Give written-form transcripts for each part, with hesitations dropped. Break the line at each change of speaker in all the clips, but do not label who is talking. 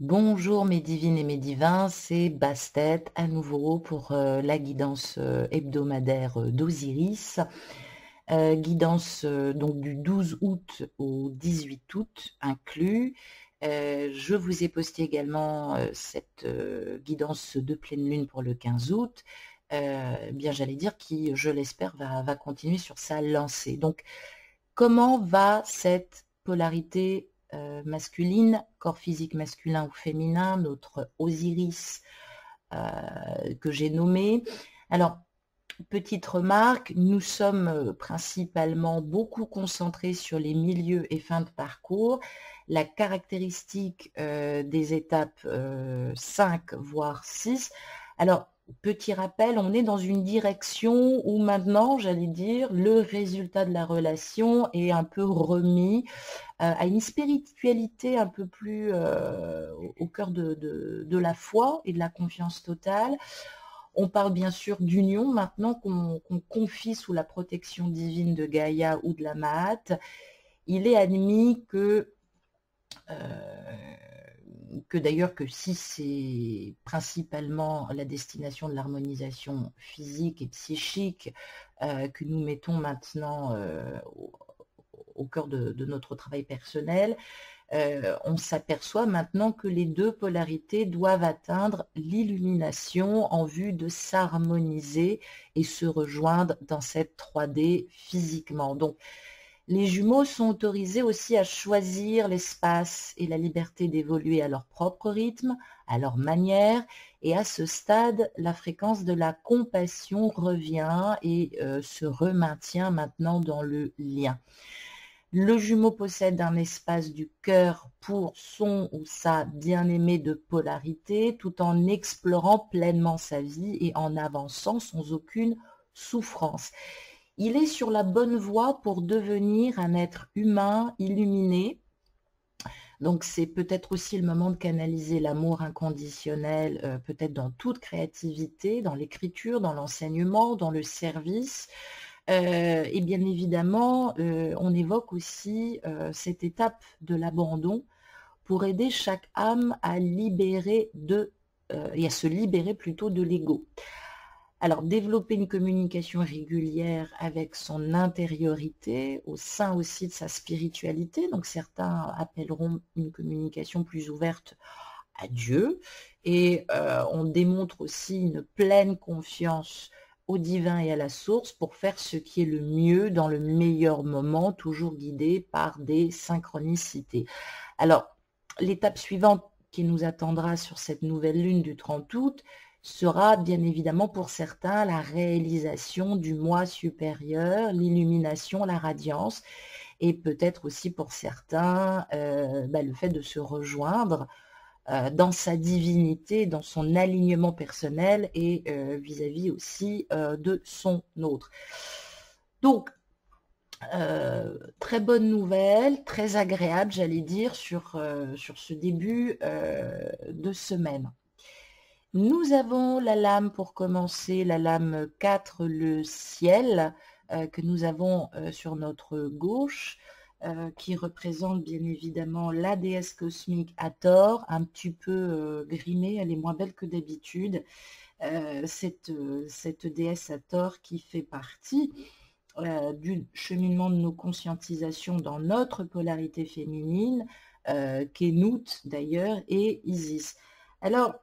Bonjour mes divines et mes divins, c'est Bastet à nouveau pour la guidance hebdomadaire d'Osiris. Guidance donc du 12 août au 18 août inclus. Je vous ai posté également cette guidance de pleine lune pour le 15 août. Bien j'allais dire qui, je l'espère, va continuer sur sa lancée. Donc comment va cette polarité masculine, corps physique masculin ou féminin, notre Osiris que j'ai nommé? Alors, petite remarque, nous sommes principalement beaucoup concentrés sur les milieux et fins de parcours. La caractéristique des étapes 5 voire 6. Alors, petit rappel, on est dans une direction où maintenant, j'allais dire, le résultat de la relation est un peu remis à une spiritualité un peu plus au cœur de la foi et de la confiance totale. On parle bien sûr d'union maintenant qu'on confie sous la protection divine de Gaïa ou de la Mahat. Il est admis que d'ailleurs que si c'est principalement la destination de l'harmonisation physique et psychique que nous mettons maintenant au cœur de notre travail personnel, on s'aperçoit maintenant que les deux polarités doivent atteindre l'illumination en vue de s'harmoniser et se rejoindre dans cette 3D physiquement. Donc, les jumeaux sont autorisés aussi à choisir l'espace et la liberté d'évoluer à leur propre rythme, à leur manière, et à ce stade, la fréquence de la compassion revient et se remaintient maintenant dans le lien. Le jumeau possède un espace du cœur pour son ou sa bien-aimée de polarité, tout en explorant pleinement sa vie et en avançant sans aucune souffrance. Il est sur la bonne voie pour devenir un être humain illuminé. Donc c'est peut-être aussi le moment de canaliser l'amour inconditionnel, peut-être dans toute créativité, dans l'écriture, dans l'enseignement, dans le service. Et bien évidemment, on évoque aussi cette étape de l'abandon pour aider chaque âme à libérer et à se libérer plutôt de l'ego. Alors, développer une communication régulière avec son intériorité, au sein aussi de sa spiritualité. Donc, certains appelleront une communication plus ouverte à Dieu. Et on démontre aussi une pleine confiance au divin et à la source pour faire ce qui est le mieux dans le meilleur moment, toujours guidé par des synchronicités. Alors, l'étape suivante qui nous attendra sur cette nouvelle lune du 30 août sera bien évidemment pour certains la réalisation du moi supérieur, l'illumination, la radiance, et peut-être aussi pour certains le fait de se rejoindre dans sa divinité, dans son alignement personnel et vis-à-vis aussi de son autre. Donc, très bonne nouvelle, très agréable, j'allais dire, sur ce début de semaine. Nous avons la lame pour commencer, la lame 4, le ciel, que nous avons sur notre gauche, qui représente bien évidemment la déesse cosmique Hathor, un petit peu grimée, elle est moins belle que d'habitude. Cette déesse Hathor qui fait partie du cheminement de nos conscientisations dans notre polarité féminine, Kénout d'ailleurs, et Isis. Alors,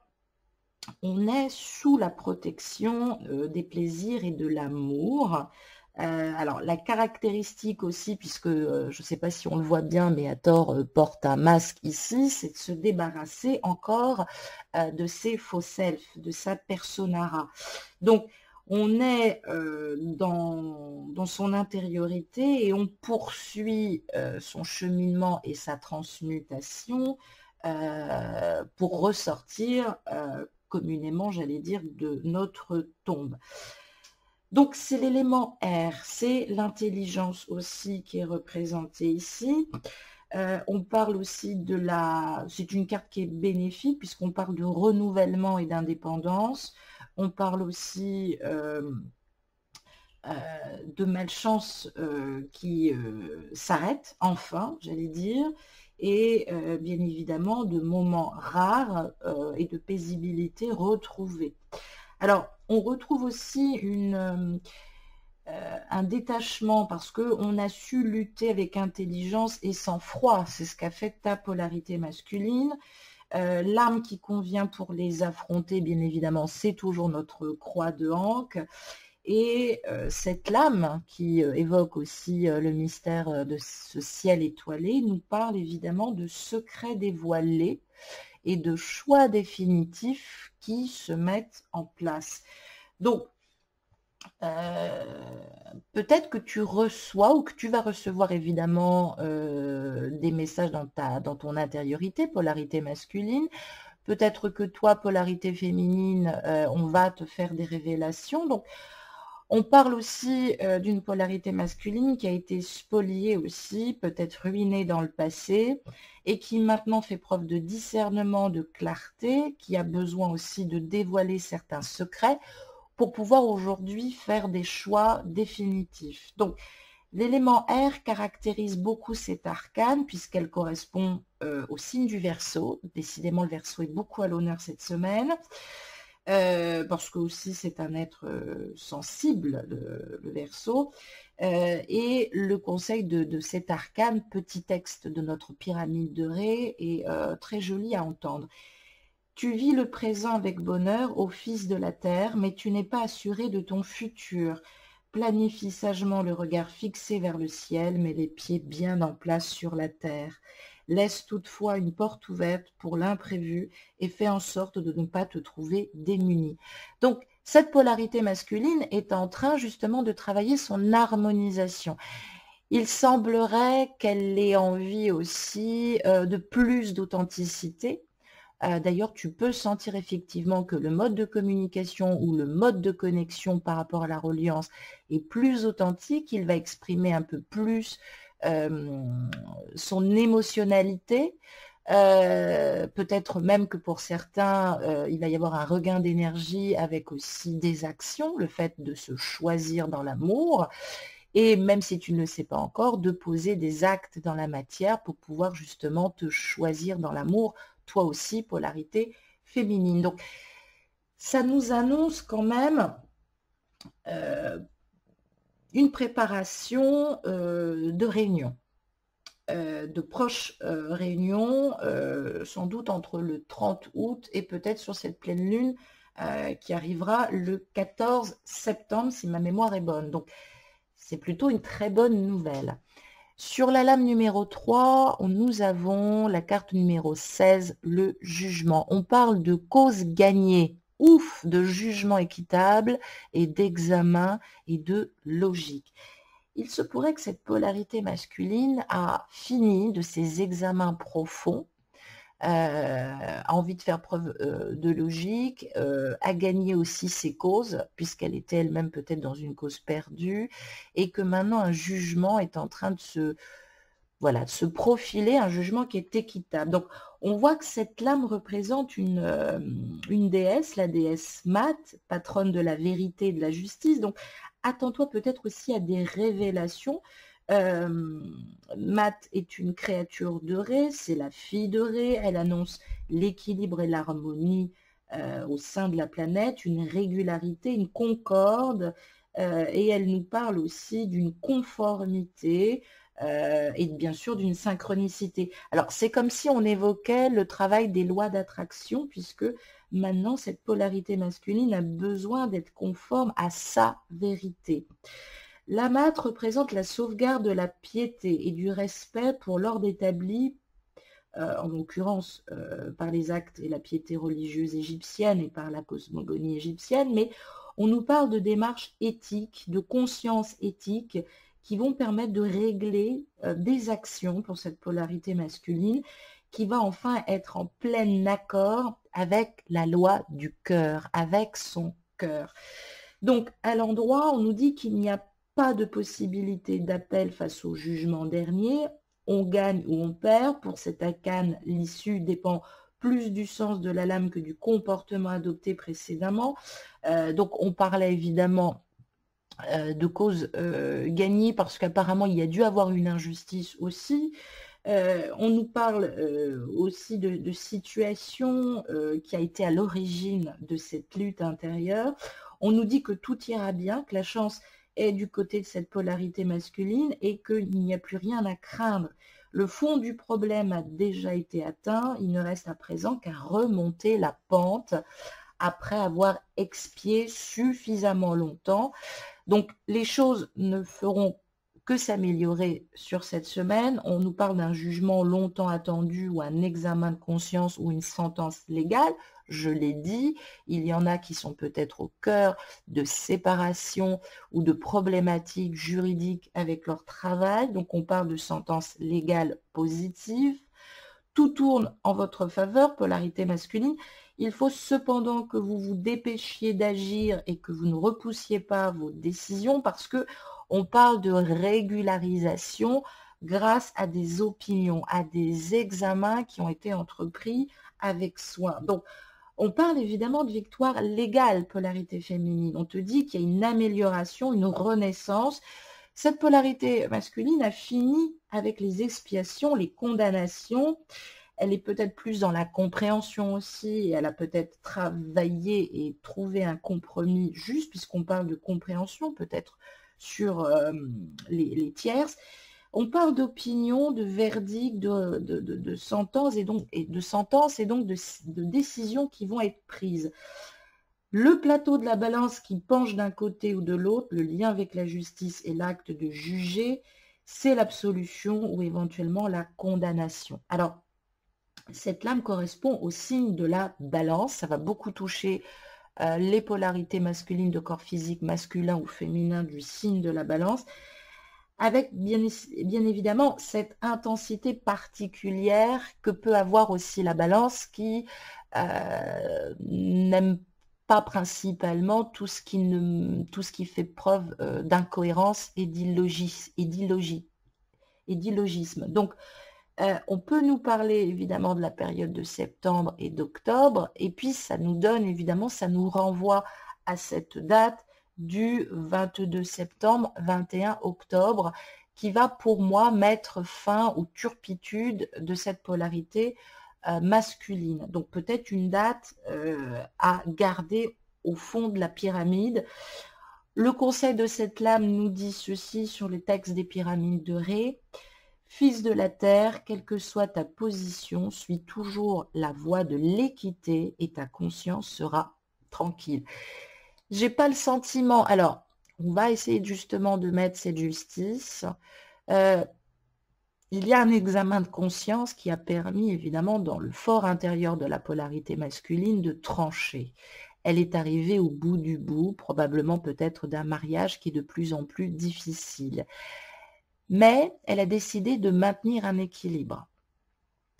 on est sous la protection des plaisirs et de l'amour. Alors, la caractéristique aussi, puisque je ne sais pas si on le voit bien, mais Hathor porte un masque ici, c'est de se débarrasser encore de ses faux selfs, de sa personara. Donc, on est dans son intériorité et on poursuit son cheminement et sa transmutation pour ressortir communément, j'allais dire, de notre tombe. Donc, c'est l'élément R, c'est l'intelligence aussi qui est représentée ici. On parle aussi de c'est une carte qui est bénéfique puisqu'on parle de renouvellement et d'indépendance. On parle aussi de malchance qui s'arrête, enfin, j'allais dire. et bien évidemment de moments rares et de paisibilité retrouvée. Alors, on retrouve aussi un détachement parce qu'on a su lutter avec intelligence et sang-froid. C'est ce qu'a fait ta polarité masculine. L'arme qui convient pour les affronter, bien évidemment, c'est toujours notre croix de Ankh. Et cette lame qui évoque aussi le mystère de ce ciel étoilé nous parle évidemment de secrets dévoilés et de choix définitifs qui se mettent en place. Donc, peut-être que tu reçois ou que tu vas recevoir évidemment des messages dans ton intériorité, polarité masculine. Peut-être que toi, polarité féminine, on va te faire des révélations. Donc, on parle aussi d'une polarité masculine qui a été spoliée aussi, peut-être ruinée dans le passé, et qui maintenant fait preuve de discernement, de clarté, qui a besoin aussi de dévoiler certains secrets pour pouvoir aujourd'hui faire des choix définitifs. Donc, l'élément R caractérise beaucoup cet arcane puisqu'elle correspond au signe du Verseau. Décidément, le Verseau est beaucoup à l'honneur cette semaine. Parce que aussi c'est un être sensible, le Verseau, et le conseil de cet arcane, petit texte de notre pyramide de Ré, est très joli à entendre. Tu vis le présent avec bonheur, ô fils de la terre, mais tu n'es pas assuré de ton futur. Planifie sagement le regard fixé vers le ciel, mais les pieds bien en place sur la terre. Laisse toutefois une porte ouverte pour l'imprévu et fais en sorte de ne pas te trouver démuni. Donc, cette polarité masculine est en train justement de travailler son harmonisation. Il semblerait qu'elle ait envie aussi de plus d'authenticité. D'ailleurs, tu peux sentir effectivement que le mode de communication ou le mode de connexion par rapport à la reliance est plus authentique. Il va exprimer un peu plus son émotionnalité. Peut-être même que pour certains, il va y avoir un regain d'énergie avec aussi des actions, le fait de se choisir dans l'amour. Et même si tu ne le sais pas encore, de poser des actes dans la matière pour pouvoir justement te choisir dans l'amour, toi aussi, polarité féminine. Donc, ça nous annonce quand même une préparation de réunion, de proches réunions, sans doute entre le 30 août et peut-être sur cette pleine lune qui arrivera le 14 septembre, si ma mémoire est bonne. Donc, c'est plutôt une très bonne nouvelle. Sur la lame numéro 3, nous avons la carte numéro 16, le jugement. On parle de cause gagnée, ouf, de jugement équitable et d'examen et de logique. Il se pourrait que cette polarité masculine a fini de ses examens profonds, a envie de faire preuve de logique, a gagné aussi ses causes, puisqu'elle était elle-même peut-être dans une cause perdue, et que maintenant un jugement est en train de se profiler, un jugement qui est équitable. Donc, on voit que cette lame représente une déesse, la déesse Mat, patronne de la vérité et de la justice. Donc, attends-toi peut-être aussi à des révélations. Mat est une créature de Ré, c'est la fille de Ré, elle annonce l'équilibre et l'harmonie au sein de la planète, une régularité, une concorde, et elle nous parle aussi d'une conformité et bien sûr d'une synchronicité. Alors c'est comme si on évoquait le travail des lois d'attraction, puisque maintenant cette polarité masculine a besoin d'être conforme à sa vérité. La mat représente la sauvegarde de la piété et du respect pour l'ordre établi, en l'occurrence par les actes et la piété religieuse égyptienne et par la cosmogonie égyptienne, mais on nous parle de démarches éthiques, de conscience éthique, qui vont permettre de régler des actions pour cette polarité masculine, qui va enfin être en plein accord avec la loi du cœur, avec son cœur. Donc, à l'endroit, on nous dit qu'il n'y a pas de possibilité d'appel face au jugement dernier. On gagne ou on perd. Pour cet arcane, l'issue dépend plus du sens de la lame que du comportement adopté précédemment. Donc, on parlait évidemment de cause gagnée parce qu'apparemment, il y a dû avoir une injustice aussi. On nous parle aussi de situation qui a été à l'origine de cette lutte intérieure. On nous dit que tout ira bien, que la chance est du côté de cette polarité masculine et qu'il n'y a plus rien à craindre. Le fond du problème a déjà été atteint, il ne reste à présent qu'à remonter la pente après avoir expié suffisamment longtemps. Donc les choses ne feront que s'améliorer sur cette semaine. On nous parle d'un jugement longtemps attendu ou un examen de conscience ou une sentence légale. Je l'ai dit, il y en a qui sont peut-être au cœur de séparation ou de problématiques juridiques avec leur travail. Donc on parle de sentence légale positive. Tout tourne en votre faveur, polarité masculine. Il faut cependant que vous vous dépêchiez d'agir et que vous ne repoussiez pas vos décisions parce que on parle de régularisation grâce à des opinions, à des examens qui ont été entrepris avec soin. Donc, on parle évidemment de victoire légale, polarité féminine. On te dit qu'il y a une amélioration, une renaissance. Cette polarité masculine a fini avec les expiations, les condamnations. Elle est peut-être plus dans la compréhension aussi, et elle a peut-être travaillé et trouvé un compromis juste, puisqu'on parle de compréhension peut-être sur les tierces. On parle d'opinion, de verdict, de sentences et donc de décisions qui vont être prises. Le plateau de la balance qui penche d'un côté ou de l'autre, le lien avec la justice et l'acte de juger, c'est l'absolution ou éventuellement la condamnation. Alors, cette lame correspond au signe de la balance. Ça va beaucoup toucher les polarités masculines de corps physique masculin ou féminin du signe de la balance, avec bien évidemment cette intensité particulière que peut avoir aussi la balance qui n'aime pas principalement tout ce qui fait preuve d'incohérence et d'illogisme. Donc, on peut nous parler évidemment de la période de septembre et d'octobre, et puis ça nous donne évidemment, ça nous renvoie à cette date du 22 septembre, 21 octobre, qui va pour moi mettre fin aux turpitudes de cette polarité masculine. Donc peut-être une date à garder au fond de la pyramide. Le conseil de cette lame nous dit ceci sur les textes des pyramides de Ré. Fils de la terre, quelle que soit ta position, suis toujours la voie de l'équité et ta conscience sera tranquille. J'ai pas le sentiment. Alors, on va essayer justement de mettre cette justice. Il y a un examen de conscience qui a permis, évidemment, dans le fort intérieur de la polarité masculine, de trancher. Elle est arrivée au bout du bout, probablement peut-être d'un mariage qui est de plus en plus difficile. Mais elle a décidé de maintenir un équilibre.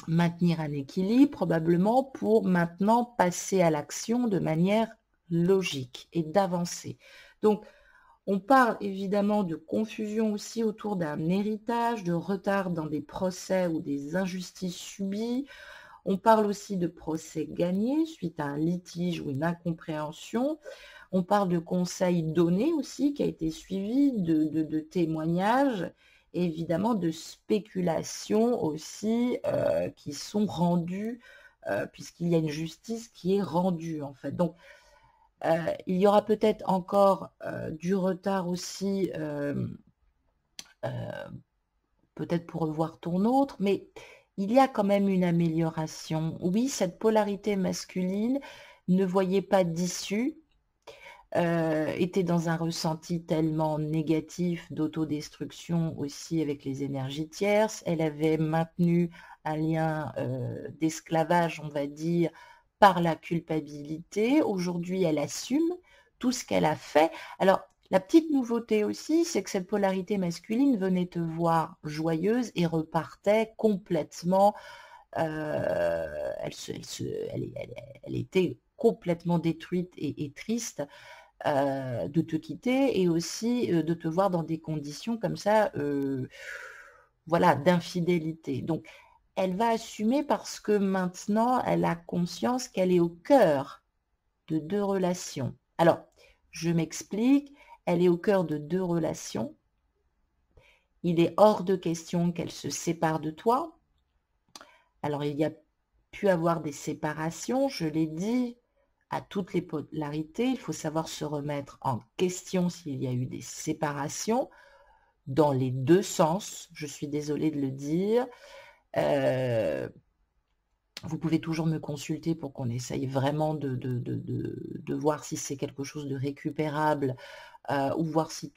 Maintenir un équilibre probablement pour maintenant passer à l'action de manière logique et d'avancer. Donc, on parle évidemment de confusion aussi autour d'un héritage, de retard dans des procès ou des injustices subies. On parle aussi de procès gagnés suite à un litige ou une incompréhension. On parle de conseils donnés aussi qui a été suivi de témoignages et évidemment de spéculations aussi qui sont rendues puisqu'il y a une justice qui est rendue en fait. Donc, il y aura peut-être encore du retard aussi, peut-être pour revoir ton autre, mais il y a quand même une amélioration. Oui, cette polarité masculine ne voyait pas d'issue, était dans un ressenti tellement négatif d'autodestruction aussi avec les énergies tierces. Elle avait maintenu un lien d'esclavage, on va dire, par la culpabilité. Aujourd'hui, elle assume tout ce qu'elle a fait. Alors, la petite nouveauté aussi, c'est que cette polarité masculine venait te voir joyeuse et repartait complètement. Elle était complètement détruite et triste de te quitter et aussi de te voir dans des conditions comme ça, voilà, d'infidélité. Donc, elle va assumer parce que maintenant, elle a conscience qu'elle est au cœur de deux relations. Alors, je m'explique, elle est au cœur de deux relations il est hors de question qu'elle se sépare de toi. Alors, il y a pu avoir des séparations, je l'ai dit, à toutes les polarités. Il faut savoir se remettre en question s'il y a eu des séparations dans les deux sens. Je suis désolée de le dire. Vous pouvez toujours me consulter pour qu'on essaye vraiment de voir si c'est quelque chose de récupérable ou voir si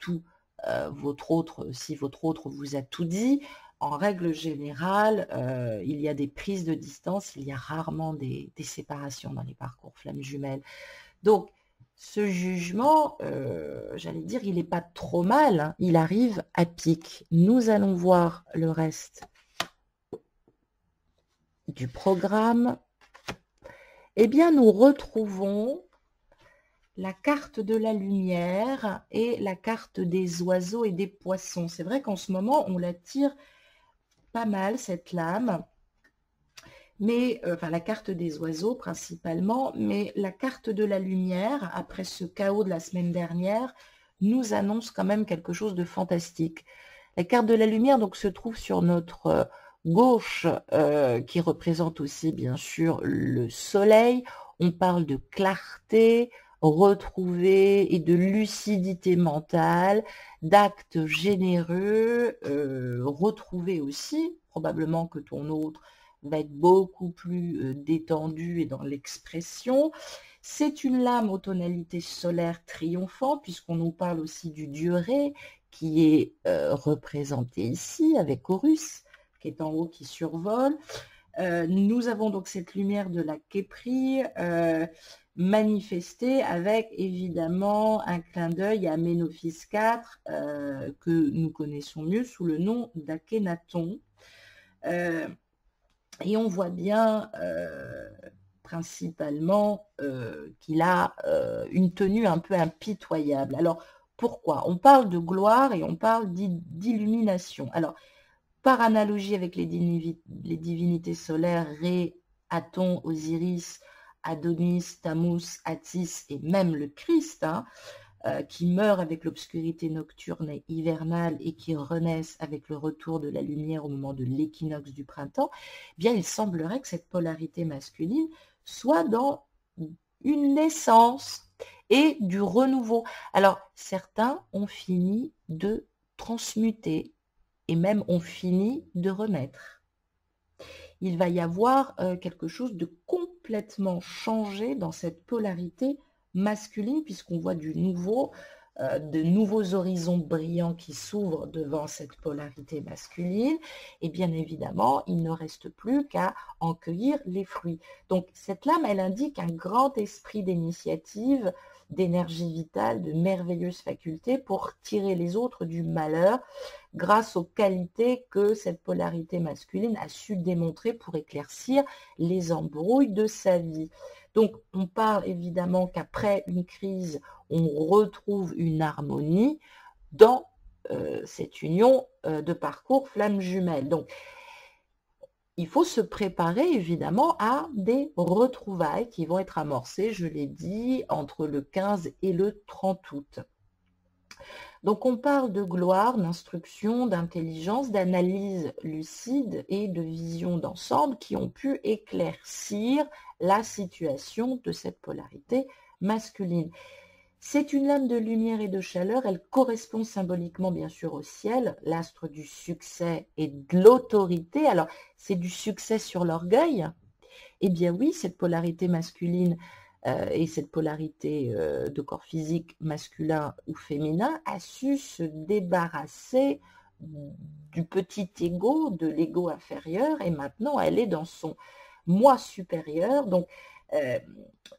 votre autre vous a tout dit. En règle générale, il y a des prises de distance, il y a rarement des séparations dans les parcours flammes jumelles. Donc, ce jugement, j'allais dire, il n'est pas trop mal, hein, il arrive à pic. Nous allons voir le reste du programme. Eh bien, nous retrouvons la carte de la lumière et la carte des oiseaux et des poissons. C'est vrai qu'en ce moment, on la tire pas mal, cette lame, mais enfin la carte des oiseaux principalement, mais la carte de la lumière, après ce chaos de la semaine dernière, nous annonce quand même quelque chose de fantastique. La carte de la lumière donc se trouve sur notre gauche, qui représente aussi bien sûr le soleil. On parle de clarté retrouvée et de lucidité mentale, d'actes généreux, retrouvés aussi, probablement que ton autre va être beaucoup plus détendu et dans l'expression. C'est une lame aux tonalités solaires triomphantes, puisqu'on nous parle aussi du dieu Ré, qui est représenté ici avec Horus, qui est en haut, qui survole. Nous avons donc cette lumière de la Képri manifestée avec évidemment un clin d'œil à Amenophis IV, que nous connaissons mieux sous le nom d'Akhénaton. Et on voit bien principalement qu'il a une tenue un peu impitoyable. Alors, pourquoi? On parle de gloire et on parle d'illumination. Alors, par analogie avec les divinités solaires, Ré, Aton, Osiris, Adonis, Tammuz, Attis et même le Christ, hein, qui meurent avec l'obscurité nocturne et hivernale et qui renaissent avec le retour de la lumière au moment de l'équinoxe du printemps, eh bien il semblerait que cette polarité masculine soit dans une naissance et du renouveau. Alors certains ont fini de transmuter et même ont fini de renaître. Il va y avoir quelque chose de complètement changé dans cette polarité masculine, puisqu'on voit du nouveau, de nouveaux horizons brillants qui s'ouvrent devant cette polarité masculine, et bien évidemment, il ne reste plus qu'à en cueillir les fruits. Donc cette lame, elle indique un grand esprit d'initiative, d'énergie vitale, de merveilleuses facultés pour tirer les autres du malheur, grâce aux qualités que cette polarité masculine a su démontrer pour éclaircir les embrouilles de sa vie. Donc, on parle évidemment qu'après une crise, on retrouve une harmonie dans cette union de parcours flammes jumelles. Donc, il faut se préparer évidemment à des retrouvailles qui vont être amorcées, je l'ai dit, entre le 15 et le 30 août. Donc on parle de gloire, d'instruction, d'intelligence, d'analyse lucide et de vision d'ensemble qui ont pu éclaircir la situation de cette polarité masculine. C'est une lame de lumière et de chaleur, elle correspond symboliquement bien sûr au ciel, l'astre du succès et de l'autorité. Alors c'est du succès sur l'orgueil. Eh bien oui, cette polarité masculine et cette polarité de corps physique masculin ou féminin a su se débarrasser du petit ego, de l'ego inférieur, et maintenant elle est dans son moi supérieur. Donc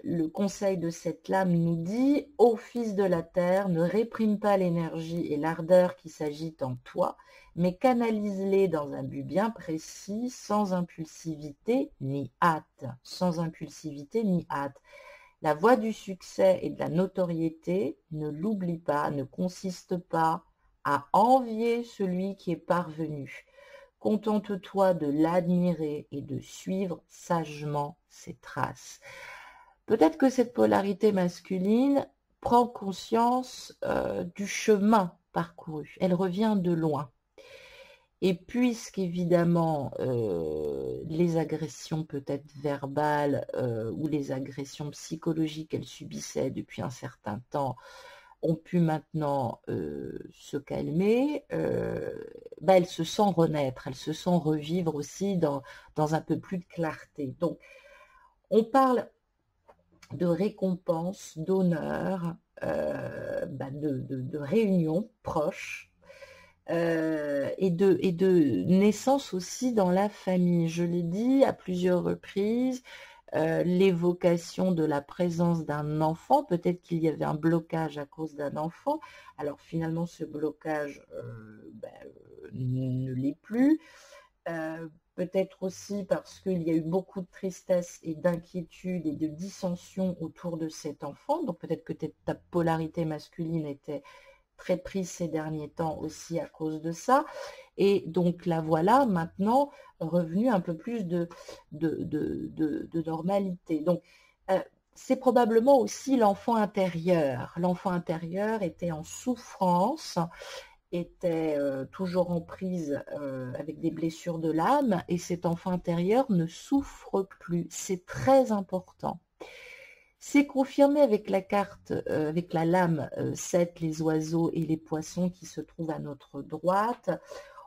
le conseil de cette lame nous dit: ô fils de la terre, ne réprime pas l'énergie et l'ardeur qui s'agitent en toi, mais canalise-les dans un but bien précis, sans impulsivité ni hâte. Sans impulsivité ni hâte. La voie du succès et de la notoriété, ne l'oublie pas, ne consiste pas à envier celui qui est parvenu. Contente-toi de l'admirer et de suivre sagement ses traces. Peut-être que cette polarité masculine prend conscience du chemin parcouru. Elle revient de loin. Et puisqu'évidemment, les agressions peut-être verbales ou les agressions psychologiques qu'elle subissait depuis un certain temps ont pu maintenant se calmer, bah, elle se sent renaître, elle se sent revivre aussi dans un peu plus de clarté. Donc, on parle de récompense, d'honneur, bah, de réunions proches, et de naissance aussi dans la famille. Je l'ai dit à plusieurs reprises, l'évocation de la présence d'un enfant, peut-être qu'il y avait un blocage à cause d'un enfant, alors finalement ce blocage ne l'est plus, peut-être aussi parce qu'il y a eu beaucoup de tristesse et d'inquiétude et de dissension autour de cet enfant, donc peut-être que ta polarité masculine était très prise ces derniers temps aussi à cause de ça. Et donc la voilà maintenant revenue un peu plus de normalité. Donc c'est probablement aussi l'enfant intérieur. L'enfant intérieur était en souffrance, était toujours en prise avec des blessures de l'âme, et cet enfant intérieur ne souffre plus. C'est très important. C'est confirmé avec la carte, avec la lame 7, les oiseaux et les poissons qui se trouvent à notre droite.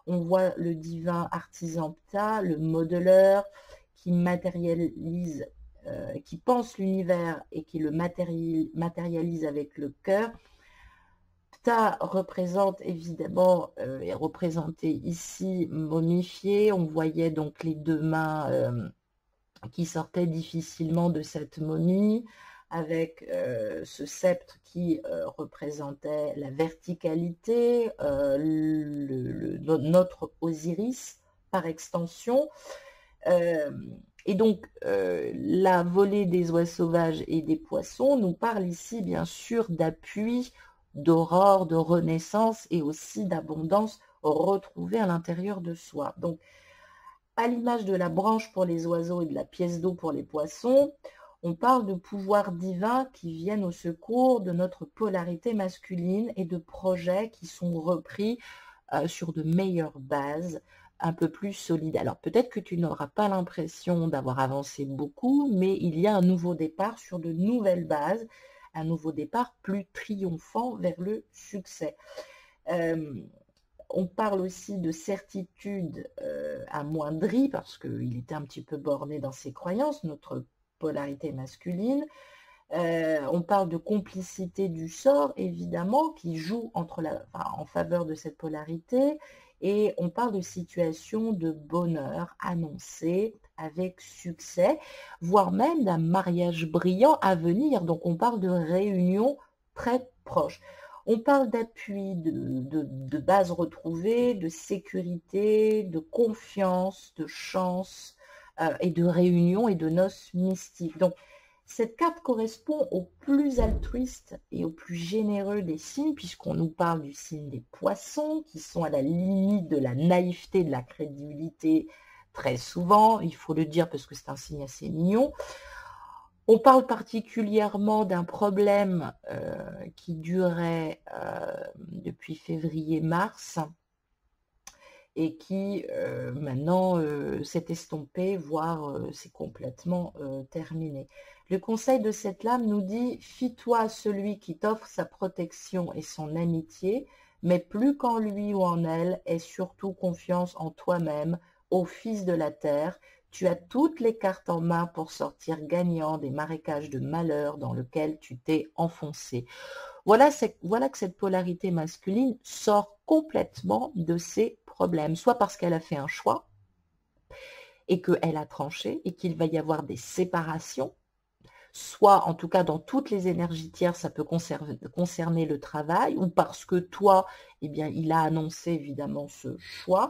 On voit le divin artisan Ptah, le modeleur qui matérialise, qui pense l'univers et qui le matérialise avec le cœur. Ptah représente évidemment, est représenté ici momifié. On voyait donc les deux mains qui sortaient difficilement de cette momie, avec ce sceptre qui représentait la verticalité, notre Osiris par extension. Et donc, la volée des oies sauvages et des poissons nous parle ici, bien sûr, d'appui, d'aurore, de renaissance et aussi d'abondance retrouvée à l'intérieur de soi. Donc, à l'image de la branche pour les oiseaux et de la pièce d'eau pour les poissons, on parle de pouvoirs divins qui viennent au secours de notre polarité masculine et de projets qui sont repris sur de meilleures bases, un peu plus solides. Alors peut-être que tu n'auras pas l'impression d'avoir avancé beaucoup, mais il y a un nouveau départ sur de nouvelles bases, un nouveau départ plus triomphant vers le succès. On parle aussi de certitude amoindrie, parce qu'il était un petit peu borné dans ses croyances, notre polarité masculine. On parle de complicité du sort, évidemment, qui joue en faveur de cette polarité. Et on parle de situation de bonheur annoncée avec succès, voire même d'un mariage brillant à venir. Donc on parle de réunions très proches. On parle d'appui, de base retrouvée, de sécurité, de confiance, de chance, et de réunion et de noces mystiques. Donc, cette carte correspond au plus altruiste et au plus généreux des signes, puisqu'on nous parle du signe des poissons, qui sont à la limite de la naïveté, de la crédulité, très souvent, il faut le dire parce que c'est un signe assez mignon. On parle particulièrement d'un problème qui durait depuis février-mars et qui maintenant s'est estompé, voire c'est complètement terminé. Le conseil de cette lame nous dit « Fie-toi à celui qui t'offre sa protection et son amitié, mais plus qu'en lui ou en elle, aie surtout confiance en toi-même, ô fils de la terre. Tu as toutes les cartes en main pour sortir gagnant des marécages de malheur dans lesquels tu t'es enfoncé. » Voilà que cette polarité masculine sort complètement de ses problèmes, soit parce qu'elle a fait un choix et qu'elle a tranché et qu'il va y avoir des séparations, soit en tout cas dans toutes les énergies tierces, ça peut concerner le travail, ou parce que toi, eh bien, il a annoncé évidemment ce choix.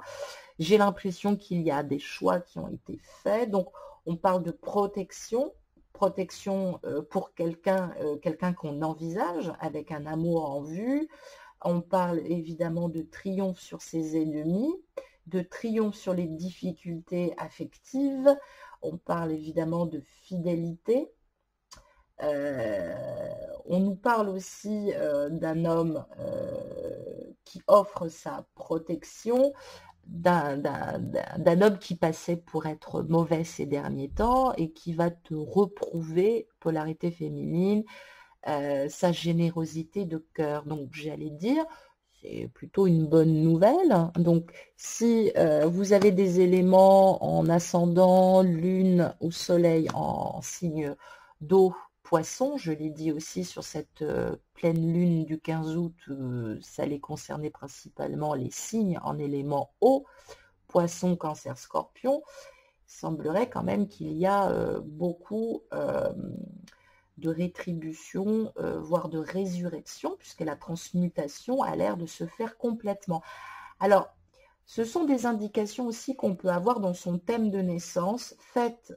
J'ai l'impression qu'il y a des choix qui ont été faits, donc on parle de protection pour quelqu'un qu'on envisage avec un amour en vue. On parle évidemment de triomphe sur ses ennemis, de triomphe sur les difficultés affectives. On parle évidemment de fidélité. On nous parle aussi d'un homme qui offre sa protection, d'un homme qui passait pour être mauvais ces derniers temps et qui va te reprouver, polarité féminine, sa générosité de cœur. Donc j'allais dire, c'est plutôt une bonne nouvelle. Donc si vous avez des éléments en ascendant, lune ou soleil en signe d'eau, poisson, je l'ai dit aussi sur cette pleine lune du 15 août, ça allait concerner principalement les signes en élément eau, poisson, cancer, scorpion. Il semblerait quand même qu'il y a beaucoup de rétribution, voire de résurrection, puisque la transmutation a l'air de se faire complètement. Alors, ce sont des indications aussi qu'on peut avoir dans son thème de naissance. Faites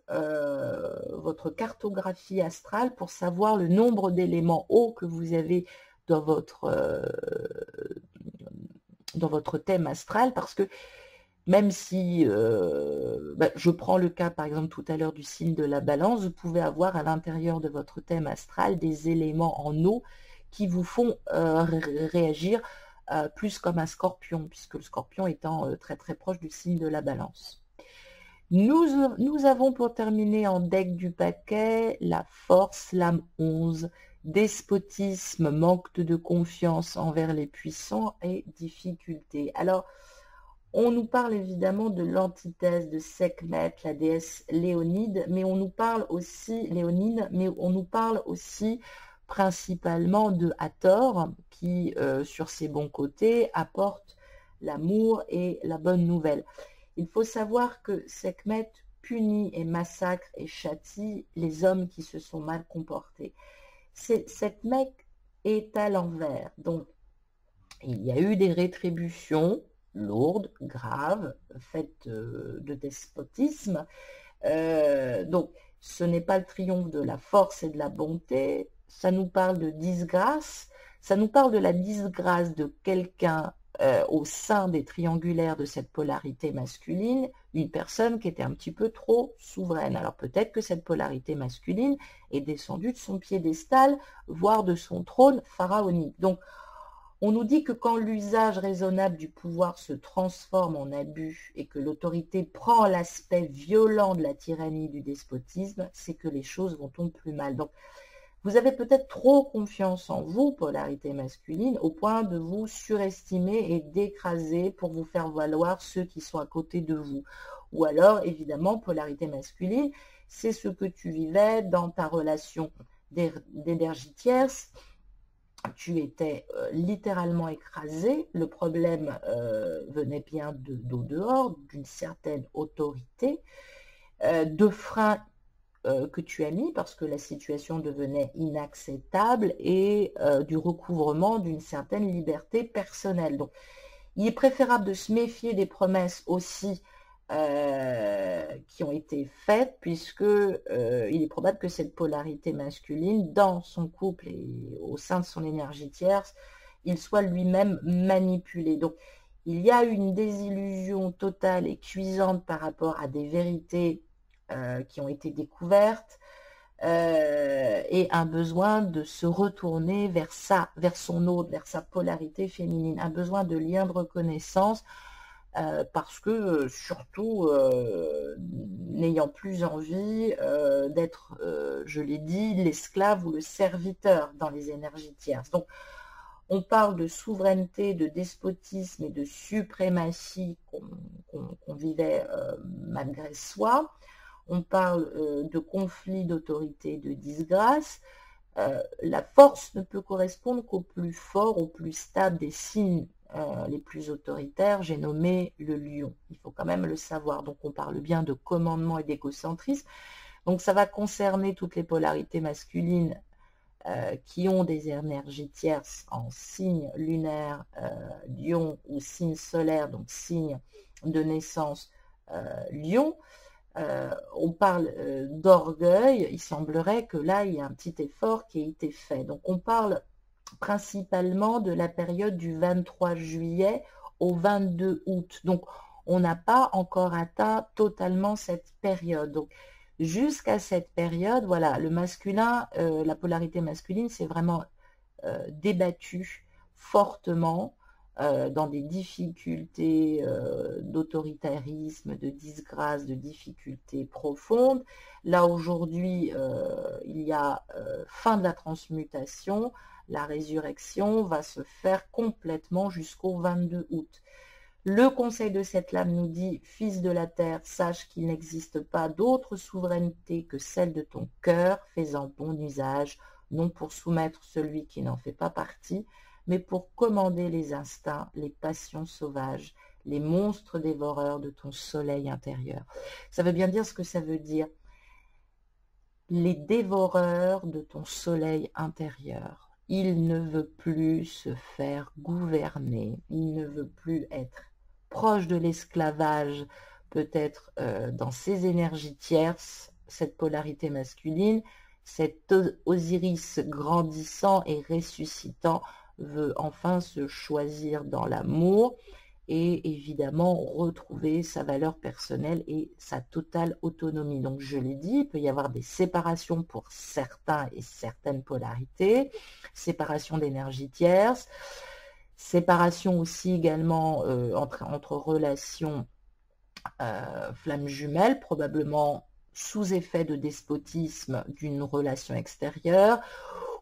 votre cartographie astrale pour savoir le nombre d'éléments eau que vous avez dans votre thème astral, parce que même si je prends le cas par exemple tout à l'heure du signe de la balance, vous pouvez avoir à l'intérieur de votre thème astral des éléments en eau qui vous font réagir plus comme un scorpion, puisque le scorpion étant très très proche du signe de la balance. Nous avons pour terminer en deck du paquet la force, l'âme 11, despotisme, manque de confiance envers les puissants et difficultés. Alors, on nous parle évidemment de l'antithèse de Sekhmet, la déesse Léonide, mais on nous parle aussi, Léonine, mais on nous parle aussi principalement de Hathor, qui, sur ses bons côtés, apporte l'amour et la bonne nouvelle. Il faut savoir que Sekhmet punit et massacre et châtie les hommes qui se sont mal comportés. Sekhmet est à l'envers, donc il y a eu des rétributions lourdes, graves, faites de despotisme. Donc, ce n'est pas le triomphe de la force et de la bonté, ça nous parle de disgrâce, ça nous parle de la disgrâce de quelqu'un au sein des triangulaires de cette polarité masculine, une personne qui était un petit peu trop souveraine. Alors peut-être que cette polarité masculine est descendue de son piédestal, voire de son trône pharaonique. Donc, on nous dit que quand l'usage raisonnable du pouvoir se transforme en abus et que l'autorité prend l'aspect violent de la tyrannie du despotisme, c'est que les choses vont plus mal. Donc, vous avez peut-être trop confiance en vous, polarité masculine, au point de vous surestimer et d'écraser pour vous faire valoir ceux qui sont à côté de vous. Ou alors, évidemment, polarité masculine, c'est ce que tu vivais dans ta relation d'énergie tierce. Tu étais littéralement écrasé, le problème venait bien d'au dehors, d'une certaine autorité, de freins que tu as mis parce que la situation devenait inacceptable et du recouvrement d'une certaine liberté personnelle. Donc, il est préférable de se méfier des promesses aussi qui ont été faites, puisque il est probable que cette polarité masculine, dans son couple et au sein de son énergie tierce, il soit lui-même manipulé. Donc, il y a une désillusion totale et cuisante par rapport à des vérités qui ont été découvertes et un besoin de se retourner vers son autre, vers sa polarité féminine, un besoin de lien de reconnaissance, parce que surtout n'ayant plus envie d'être, je l'ai dit, l'esclave ou le serviteur dans les énergies tierces. Donc on parle de souveraineté, de despotisme et de suprématie qu'on vivait malgré soi. On parle de conflit d'autorité, de disgrâce. La force ne peut correspondre qu'au plus fort, au plus stable des signes les plus autoritaires. J'ai nommé le lion. Il faut quand même le savoir. Donc on parle bien de commandement et d'égocentrisme. Donc ça va concerner toutes les polarités masculines qui ont des énergies tierces en signe lunaire, lion, ou signe solaire, donc signe de naissance lion. On parle d'orgueil. Il semblerait que là, il y a un petit effort qui a été fait. Donc on parle principalement de la période du 23 juillet au 22 août. Donc, on n'a pas encore atteint totalement cette période. Donc, jusqu'à cette période, voilà, le masculin, la polarité masculine, c'est vraiment débattu fortement. dans des difficultés d'autoritarisme, de disgrâce, de difficultés profondes. Là, aujourd'hui, il y a fin de la transmutation. La résurrection va se faire complètement jusqu'au 22 août. Le conseil de cette lame nous dit, fils de la terre, sache qu'il n'existe pas d'autre souveraineté que celle de ton cœur, fais-en bon usage, non pour soumettre celui qui n'en fait pas partie, mais pour commander les instincts, les passions sauvages, les monstres dévoreurs de ton soleil intérieur. Ça veut bien dire ce que ça veut dire. Les dévoreurs de ton soleil intérieur. Il ne veut plus se faire gouverner, il ne veut plus être proche de l'esclavage, peut-être dans ses énergies tierces, cette polarité masculine, cet Osiris grandissant et ressuscitant veut enfin se choisir dans l'amour et évidemment retrouver sa valeur personnelle et sa totale autonomie. Donc je l'ai dit, il peut y avoir des séparations pour certains et certaines polarités, séparation d'énergie tierce, séparation aussi également entre relations flammes jumelles, probablement sous effet de despotisme d'une relation extérieure,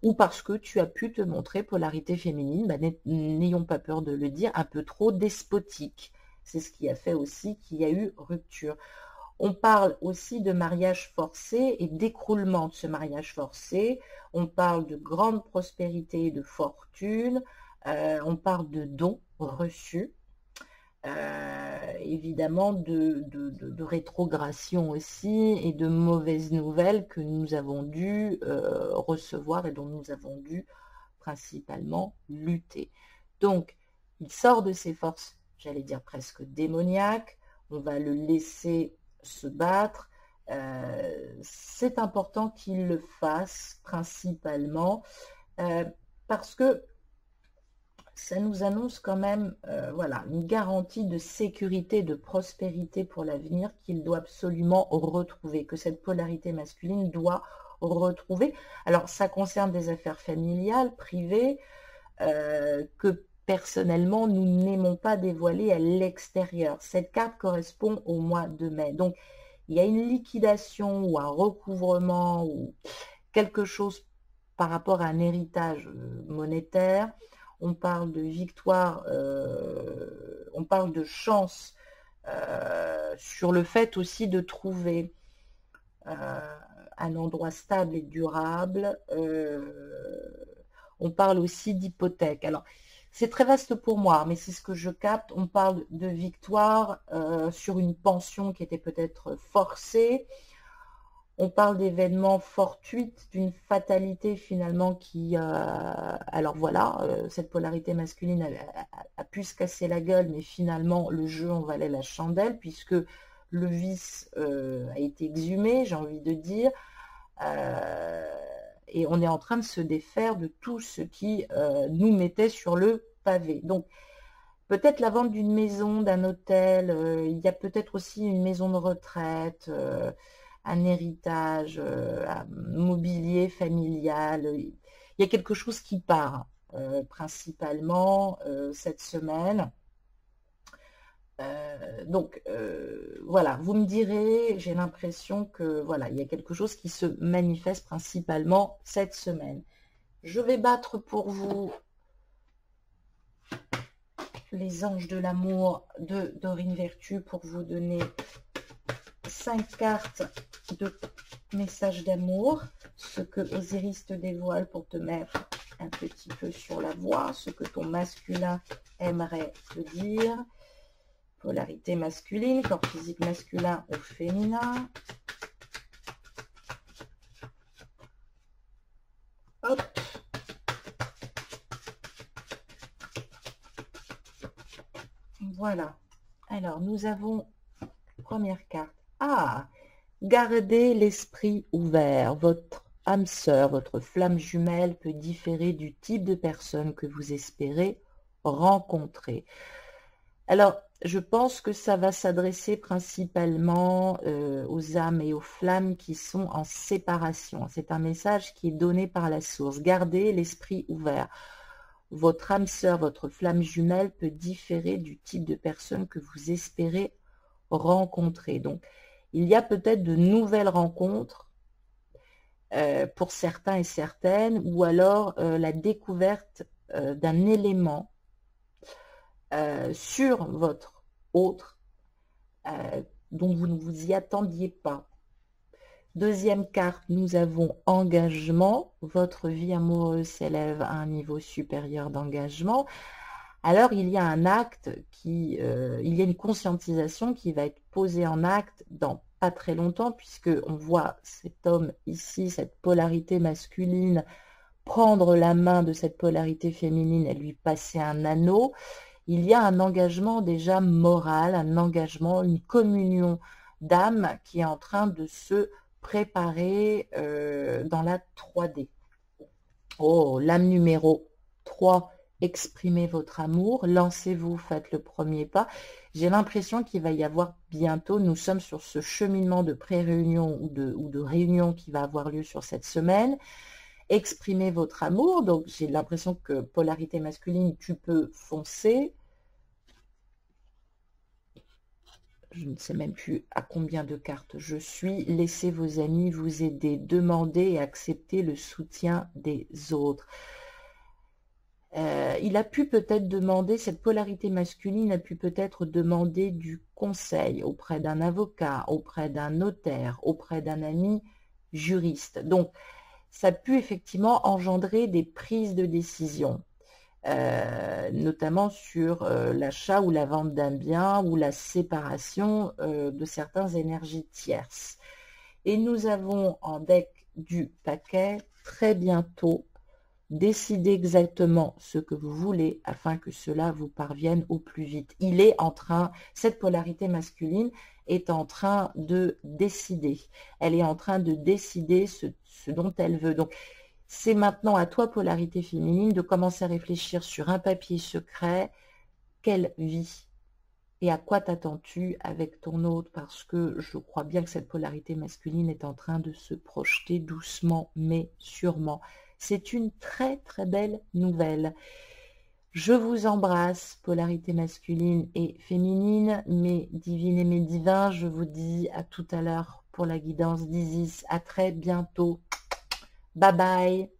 ou parce que tu as pu te montrer, polarité féminine, n'ayons pas peur de le dire, un peu trop despotique. C'est ce qui a fait aussi qu'il y a eu rupture. On parle aussi de mariage forcé et d'écroulement de ce mariage forcé. On parle de grande prospérité et de fortune. On parle de dons reçus. Évidemment de rétrogradation aussi et de mauvaises nouvelles que nous avons dû recevoir et dont nous avons dû principalement lutter. Donc, il sort de ses forces, j'allais dire presque démoniaques, on va le laisser se battre. C'est important qu'il le fasse principalement parce que ça nous annonce quand même voilà, une garantie de sécurité, de prospérité pour l'avenir qu'il doit absolument retrouver, que cette polarité masculine doit retrouver. Alors, ça concerne des affaires familiales, privées, que personnellement, nous n'aimons pas dévoiler à l'extérieur. Cette carte correspond au mois de mai. Donc, il y a une liquidation ou un recouvrement ou quelque chose par rapport à un héritage monétaire. On parle de victoire, on parle de chance sur le fait aussi de trouver un endroit stable et durable. On parle aussi d'hypothèque. Alors, c'est très vaste pour moi, mais c'est ce que je capte. On parle de victoire sur une pension qui était peut-être forcée. On parle d'événements fortuites, d'une fatalité finalement qui... alors voilà, cette polarité masculine a pu se casser la gueule, mais finalement le jeu en valait la chandelle, puisque le vice a été exhumé, j'ai envie de dire, et on est en train de se défaire de tout ce qui nous mettait sur le pavé. Donc, peut-être la vente d'une maison, d'un hôtel, il y a peut-être aussi une maison de retraite, un héritage, un mobilier familial. Il y a quelque chose qui part principalement cette semaine. Donc voilà, vous me direz, j'ai l'impression que voilà, il y a quelque chose qui se manifeste principalement cette semaine. Je vais battre pour vous les anges de l'amour de Dorine Vertu pour vous donner 5 cartes de messages d'amour, ce que Osiris te dévoile pour te mettre un petit peu sur la voie, ce que ton masculin aimerait te dire. Polarité masculine, corps physique masculin ou féminin. Hop. Voilà. Alors, nous avons première carte. Ah, gardez l'esprit ouvert. Votre âme sœur, votre flamme jumelle peut différer du type de personne que vous espérez rencontrer. Alors, je pense que ça va s'adresser principalement aux âmes et aux flammes qui sont en séparation. C'est un message qui est donné par la source. Gardez l'esprit ouvert. votre âme sœur, votre flamme jumelle peut différer du type de personne que vous espérez rencontrer. Donc, il y a peut-être de nouvelles rencontres pour certains et certaines, ou alors la découverte d'un élément sur votre autre dont vous ne vous y attendiez pas. Deuxième carte, nous avons engagement. Votre vie amoureuse s'élève à un niveau supérieur d'engagement. Alors, il y a un acte il y a une conscientisation qui va être posée en acte dans pas très longtemps, puisque on voit cet homme ici, cette polarité masculine, prendre la main de cette polarité féminine et lui passer un anneau. Il y a un engagement déjà moral, un engagement, une communion d'âme qui est en train de se préparer dans la 3D. Oh, l'âme numéro 3, exprimez votre amour, lancez-vous, faites le premier pas. J'ai l'impression qu'il va y avoir bientôt, nous sommes sur ce cheminement de pré-réunion ou de réunion qui va avoir lieu sur cette semaine. Exprimez votre amour, donc j'ai l'impression que polarité masculine, tu peux foncer. Je ne sais même plus à combien de cartes je suis. Laissez vos amis vous aider. Demandez et acceptez le soutien des autres. Il a pu peut-être demander, cette polarité masculine a pu peut-être demander du conseil auprès d'un avocat, auprès d'un notaire, auprès d'un ami juriste. Donc, ça a pu effectivement engendrer des prises de décision. Notamment sur l'achat ou la vente d'un bien ou la séparation de certaines énergies tierces. Et nous avons en deck du paquet très bientôt décidez exactement ce que vous voulez afin que cela vous parvienne au plus vite. Il est en train, cette polarité masculine est en train de décider. Elle est en train de décider ce dont elle veut. Donc, c'est maintenant à toi, polarité féminine, de commencer à réfléchir sur un papier secret. Quelle vie et à quoi t'attends-tu avec ton autre? Parce que je crois bien que cette polarité masculine est en train de se projeter doucement, mais sûrement. C'est une très très belle nouvelle. Je vous embrasse, polarité masculine et féminine, mes divines et mes divins. Je vous dis à tout à l'heure pour la guidance d'Isis. À très bientôt. Bye bye.